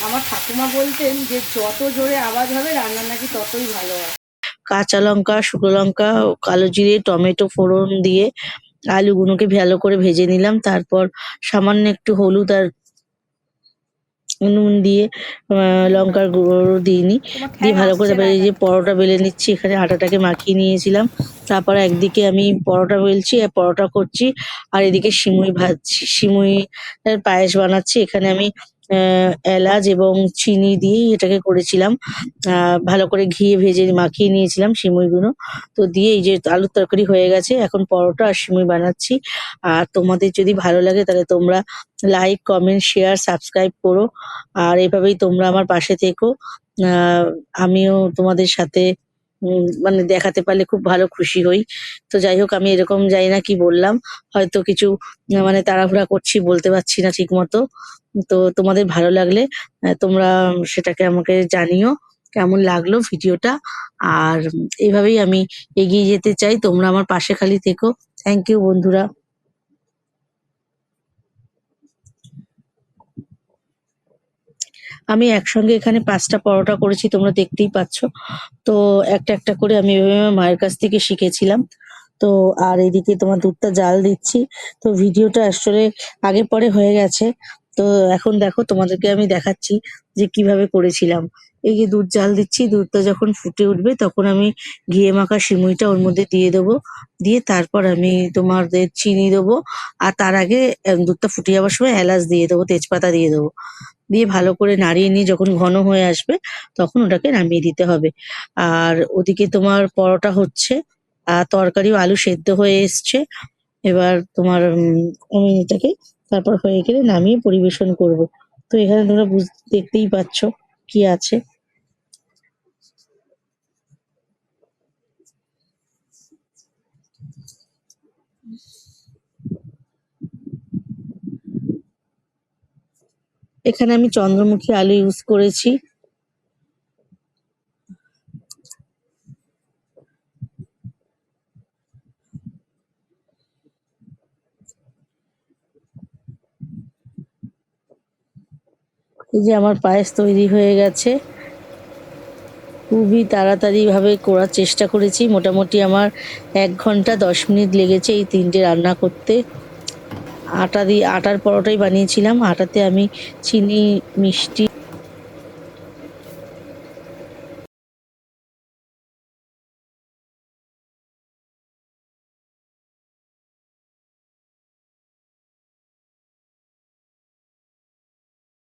আমার ঠাকুমা বলতেন যে যত জোরে আওয়াজ হবে রান্না নাকি ততই ভালো হয়। কাঁচা লঙ্কা, শুকনো লঙ্কা, কালো জিরে, টমেটো ফোড়ন দিয়ে আলুগুলোকে ভালো করে ভেজে নিলাম। তারপর সামান্য একটু হলুদ আর নুন দিয়ে লঙ্কার গুঁড়ো দিইনি, তোমার দিয়ে ঠ্যাং ভালো করে আসছে তারপরে না এই যে এখানে। পরোটা বেলে নিচ্ছি। এখানে আটাটাকে মাখিয়ে নিয়েছিলাম। তারপর একদিকে আমি পরোটা বেলছি আর পরোটা করছি, আর এদিকে সিমুই ভাজছি, সিমুই এর পায়েস বানাচ্ছি। এখানে আমি এলাচ এবং চিনি দিয়ে এটাকে করেছিলাম। ভালো করে ঘিয়ে ভেজে মাখিয়ে নিয়েছিলাম সিমুইগুলো। তো দিয়ে এই যে আলুর তরকারি হয়ে গেছে, এখন পরোটা আর সিমুই বানাচ্ছি। আর তোমাদের যদি ভালো লাগে তাহলে তোমরা লাইক, কমেন্ট, শেয়ার, সাবস্ক্রাইব করো। আর এভাবেই তোমরা আমার পাশে থেকো। আহ আমিও তোমাদের সাথে মানে দেখাতে পারলে খুব ভালো খুশি হই। তো যাই হোক, আমি এরকম জানি না কি বললাম, হয়তো কিছু মানে তাড়াহুড়া করছি, বলতে পারছি না ঠিক মতো। তো তোমাদের ভালো লাগলে তোমরা সেটাকে আমাকে জানিও কেমন লাগলো ভিডিওটা। আর এইভাবেই আমি এগিয়ে যেতে চাই, তোমরা আমার পাশে খালি থেকো। থ্যাংক ইউ বন্ধুরা। আমি একসঙ্গে এখানে ৫টা পরোটা করেছি, তোমরা দেখতেই পাচ্ছ। তো একটা একটা করে আমি এভাবে আমার মায়ের কাছ থেকে শিখেছিলাম। তো আর এদিকে তোমার দুধটা জাল দিচ্ছি। তো ভিডিওটা আসলে আগে পরে হয়ে গেছে। তো এখন দেখো তোমাদেরকে আমি দেখাচ্ছি যে কিভাবে করেছিলাম। এই যে দুধ জাল দিচ্ছি, দুধটা যখন ফুটে উঠবে তখন আমি ঘিয়ে মাখা সিমুইটা ওর মধ্যে দিয়ে দেবো। দিয়ে তারপর আমি তোমাদের চিনি দেবো। আর তার আগে দুধটা ফুটে যাওয়ার সময় এলাচ দিয়ে দেবো, তেজপাতা দিয়ে দেবো। দিয়ে ভালো করে নাড়িয়ে নিয়ে যখন ঘন হয়ে আসবে তখন ওটাকে নামিয়ে দিতে হবে। আর ওদিকে তোমার পরোটা হচ্ছে, আর তরকারিও আলু সেদ্ধ হয়ে এসছে। এবার তোমার আমি এটাকে তারপর হয়ে গেলে নামিয়ে পরিবেশন করব। তো এখানে তোমরা দেখতেই পাচ্ছ কি আছে। এখানে আমি চন্দ্রমুখী আলু ইউজ করেছি। এই যে আমার পায়েস তৈরি হয়ে গেছে। খুবই তাড়াতাড়ি ভাবে করার চেষ্টা করেছি। মোটামুটি আমার ১ ঘন্টা ১০ মিনিট লেগেছে এই ৩টে রান্না করতে। আটার পরোটাই বানিয়েছিলাম। আটাতে আমি চিনি, মিষ্টি